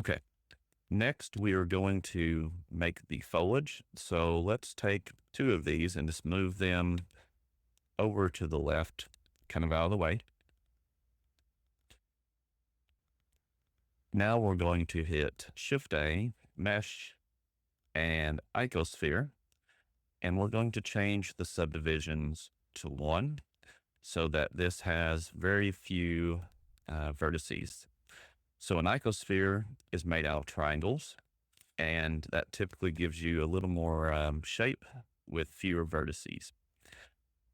Okay, next we are going to make the foliage. So let's take two of these and just move them over to the left, kind of out of the way. Now we're going to hit Shift-A, Mesh, and Icosphere, and we're going to change the subdivisions to 1 so that this has very few vertices. So an icosphere is made out of triangles, and that typically gives you a little more shape with fewer vertices.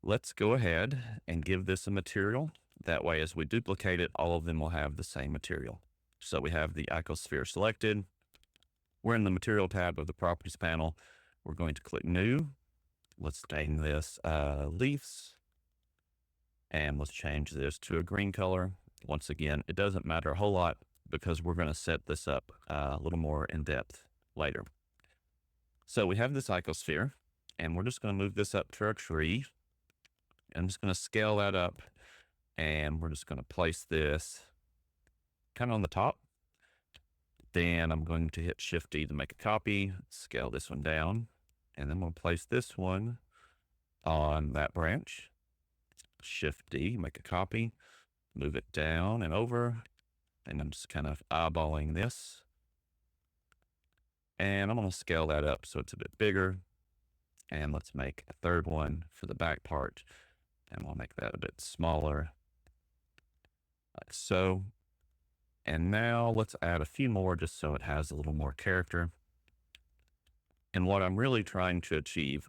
Let's go ahead and give this a material. That way, as we duplicate it, all of them will have the same material. So we have the icosphere selected. We're in the material tab of the properties panel. We're going to click new. Let's name this leaves. And let's change this to a green color. Once again, it doesn't matter a whole lot because we're going to set this up a little more in depth later. So we have this icosphere, and we're just going to move this up to our tree. I'm just going to scale that up, and we're just going to place this kind of on the top. Then I'm going to hit Shift-D to make a copy, scale this one down, and then we'll place this one on that branch. Shift-D, make a copy, move it down and over, and I'm just kind of eyeballing this. And I'm going to scale that up so it's a bit bigger. And let's make a third one for the back part, and we'll make that a bit smaller, like so. And now let's add a few more just so it has a little more character. And what I'm really trying to achieve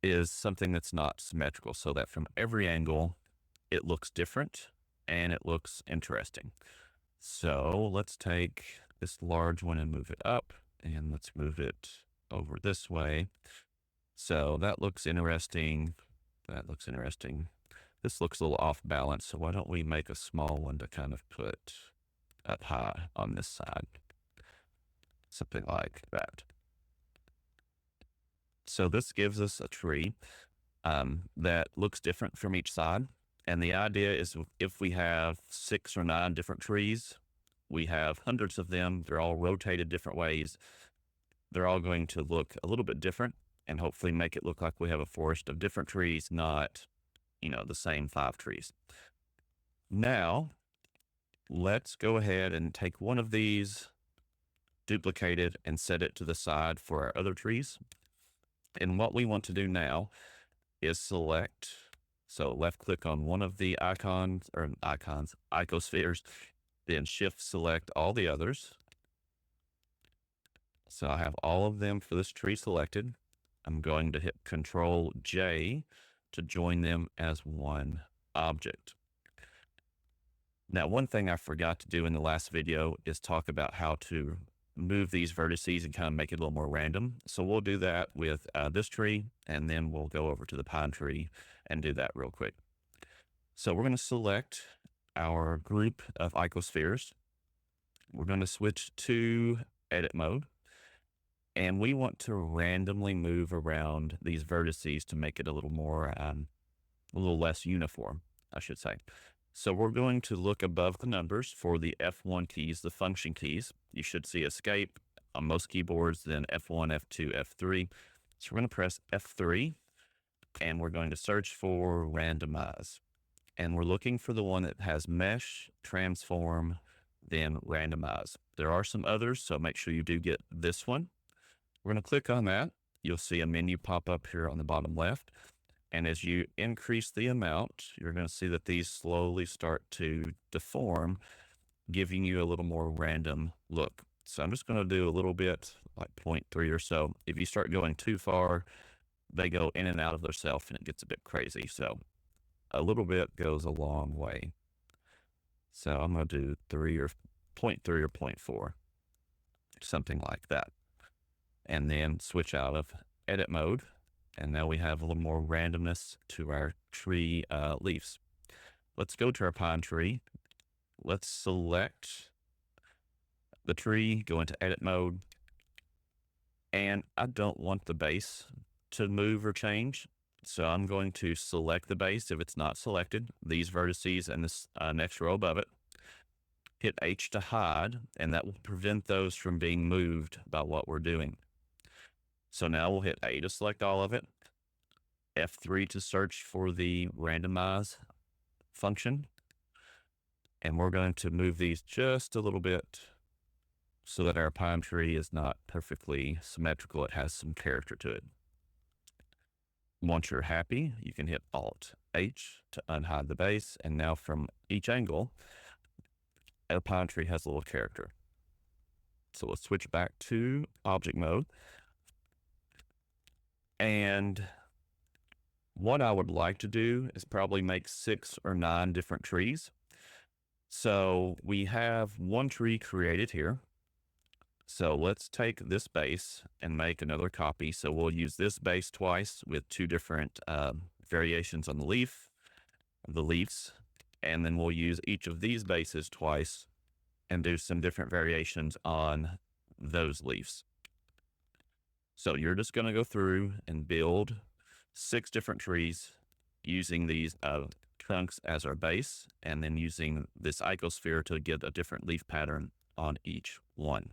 is something that's not symmetrical, so that from every angle it looks different and it looks interesting. So let's take this large one and move it up, and let's move it over this way. So that looks interesting. That looks interesting. This looks a little off balance, so why don't we make a small one to kind of put up high on this side, something like that. So this gives us a tree that looks different from each side. And the idea is if we have 6 or 9 different trees, we have hundreds of them. They're all rotated different ways. They're all going to look a little bit different and hopefully make it look like we have a forest of different trees, not, the same 5 trees. Now, let's go ahead and take one of these, duplicate it, and set it to the side for our other trees. And what we want to do now is select, so left click on one of the icospheres, then shift select all the others. So I have all of them for this tree selected. I'm going to hit Control J to join them as one object. Now, one thing I forgot to do in the last video is talk about how to move these vertices and kind of make it a little more random. So we'll do that with this tree, and then we'll go over to the pine tree and do that real quick. So we're going to select our group of icospheres. We're going to switch to edit mode, and we want to randomly move around these vertices to make it a little more, a little less uniform, I should say. So we're going to look above the numbers for the F1 keys, the function keys. You should see escape on most keyboards, then F1, F2, F3. So we're going to press F3, and we're going to search for randomize. And we're looking for the one that has mesh, transform, then randomize. There are some others, so make sure you do get this one. We're going to click on that. You'll see a menu pop up here on the bottom left. And as you increase the amount, you're going to see that these slowly start to deform, giving you a little more random look. So I'm just going to do a little bit, like 0.3 or so. If you start going too far, they go in and out of themselves and it gets a bit crazy. So a little bit goes a long way. So I'm going to do 3 or 0.3 or 0.4, something like that. And then switch out of edit mode. And now we have a little more randomness to our tree leaves. Let's go to our pine tree. Let's select the tree, go into edit mode. And I don't want the base to move or change. So I'm going to select the base if it's not selected, these vertices and this next row above it. hit H to hide, and that will prevent those from being moved by what we're doing. So now we'll hit A to select all of it, F3 to search for the randomize function, and we're going to move these just a little bit so that our pine tree is not perfectly symmetrical. It has some character to it. Once you're happy, you can hit Alt-H to unhide the base, and now from each angle, a pine tree has a little character. So let's switch back to object mode. And what I would like to do is probably make 6 or 9 different trees. So we have one tree created here. So let's take this base and make another copy. So we'll use this base twice with 2 different variations on the leaves, and then we'll use each of these bases twice and do some different variations on those leaves. So you're just going to go through and build 6 different trees using these trunks as our base, and then using this icosphere to get a different leaf pattern on each one.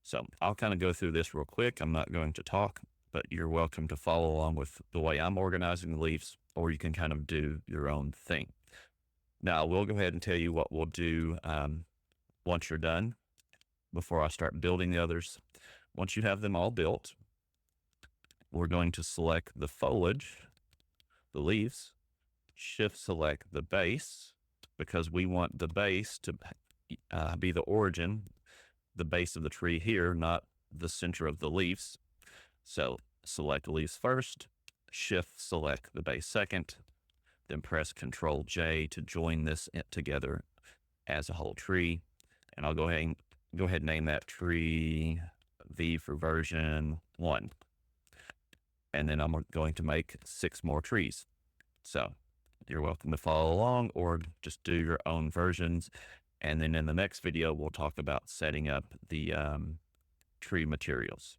So I'll kind of go through this real quick. I'm not going to talk, but you're welcome to follow along with the way I'm organizing the leaves, or you can kind of do your own thing. Now, we'll go ahead and tell you what we'll do once you're done before I start building the others. Once you have them all built, we're going to select the foliage, the leaves, shift select the base, because we want the base to be the origin, the base of the tree here, not the center of the leaves. So select the leaves first, shift select the base second, then press Control J to join this together as a whole tree. And I'll go ahead and name that tree V for version 1. And then I'm going to make 6 more trees. So you're welcome to follow along or just do your own versions. And then in the next video, we'll talk about setting up the tree materials.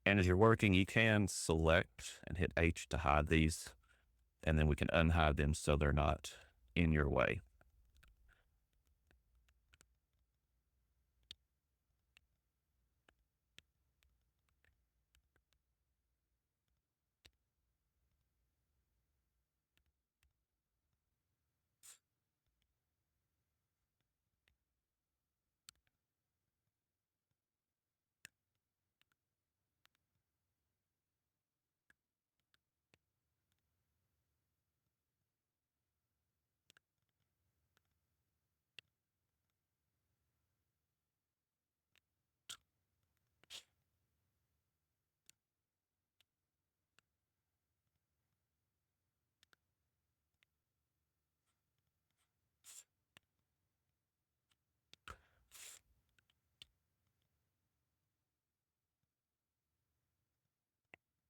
And as you're working, you can select and hit H to hide these, and then we can unhide them so they're not in your way.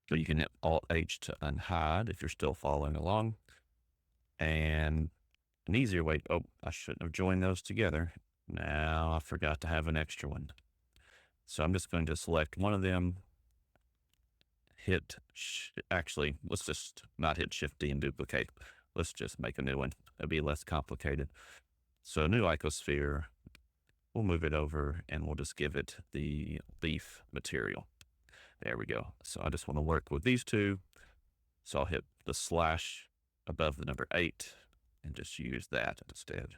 So you can hit Alt-H to unhide if you're still following along. And an easier way, oh, I shouldn't have joined those together. Now I forgot to have an extra one. So I'm just going to select one of them, actually, let's just not hit Shift D and duplicate. Let's just make a new one. It'll be less complicated. So new icosphere, we'll move it over and we'll just give it the leaf material. There we go. So I just want to work with these 2. So I'll hit the slash above the number 8 and just use that instead.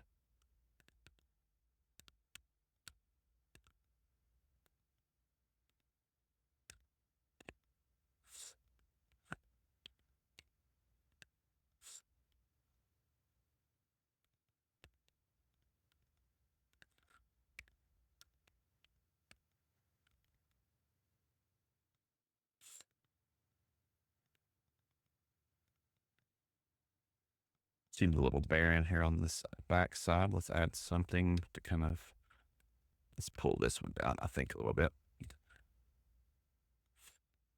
Seems a little barren here on this back side. Let's add something to kind of, let's pull this one down, I think, a little bit.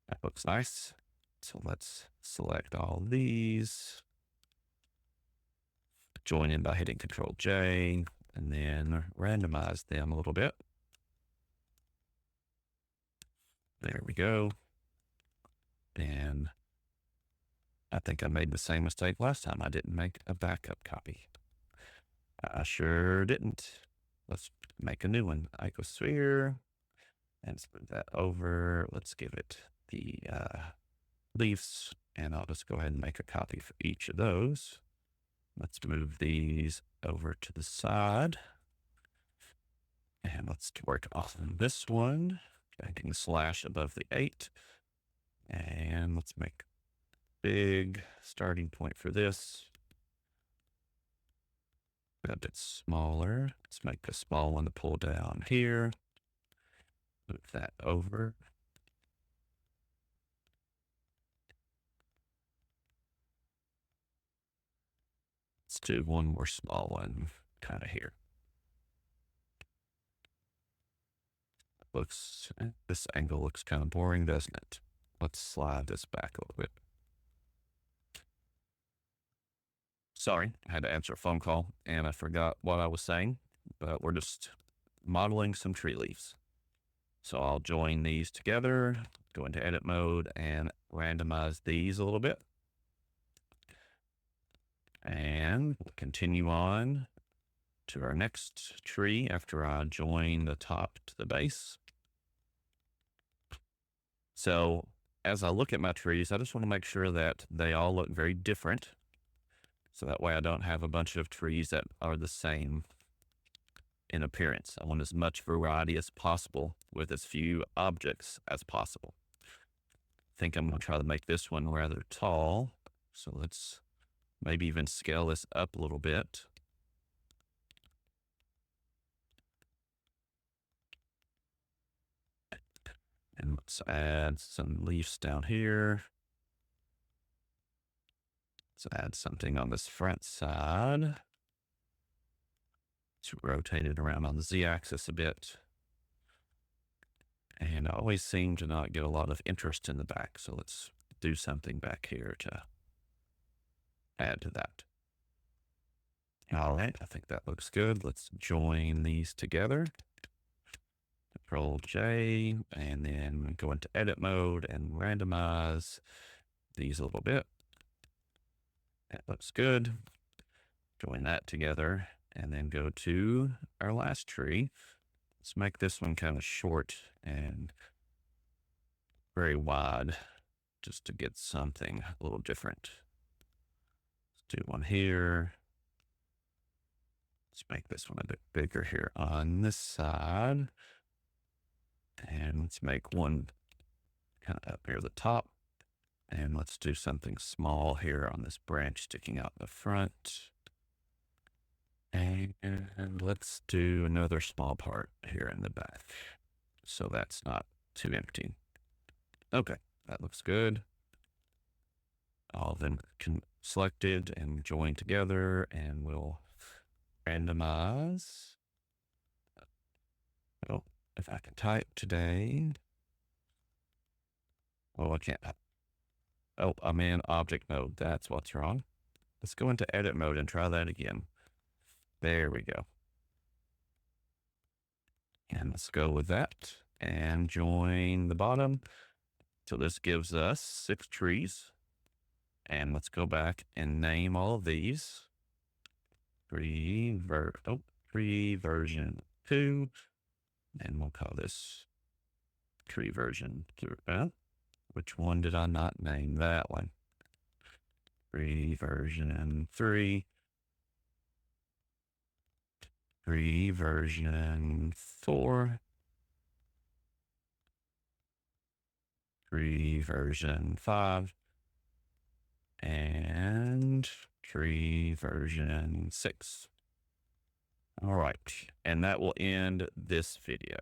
That looks nice. So let's select all these, join in by hitting Control J, and then randomize them a little bit. There we go. And I think I made the same mistake last time. I didn't make a backup copy. I sure didn't. Let's make a new one. Icosphere. And let's move that over. Let's give it the leaves. And I'll just go ahead and make a copy for each of those. Let's move these over to the side. And let's work on this one. Making slash above the 8. And let's make big starting point for this. A bit smaller. Let's make a small one to pull down here. Move that over. Let's do one more small one kind of here. This angle looks kind of boring, doesn't it? Let's slide this back a little bit. Sorry, I had to answer a phone call and I forgot what I was saying, but we're just modeling some tree leaves. So I'll join these together, go into edit mode and randomize these a little bit. And continue on to our next tree after I join the top to the base. So as I look at my trees, I just want to make sure that they all look very different. So that way I don't have a bunch of trees that are the same in appearance. I want as much variety as possible with as few objects as possible. I think I'm going to try to make this one rather tall. So let's maybe even scale this up a little bit. And let's add some leaves down here. Let's add something on this front side. Let's rotate it around on the Z-axis a bit. And I always seem to not get a lot of interest in the back. So let's do something back here to add to that. All right, I think that looks good. Let's join these together. Control J, and then go into edit mode and randomize these a little bit. That looks good. Join that together and then go to our last tree. Let's make this one kind of short and very wide just to get something a little different. Let's do one here. Let's make this one a bit bigger here on this side. And let's make one kind of up near the top. And let's do something small here on this branch sticking out the front. And let's do another small part here in the back. So that's not too empty. Okay, that looks good. All of them selected and joined together, and we'll randomize. Oh, if I can type today. Oh, I can't. Oh, I'm in object mode. That's what's wrong. Let's go into edit mode and try that again. There we go. And let's go with that and join the bottom. So this gives us 6 trees. And let's go back and name all of these. Tree version 2. And we'll call this tree version 3. Which one did I not name? That one. Tree version 3. Tree version 4. Tree version 5. And tree version 6. All right, and that will end this video.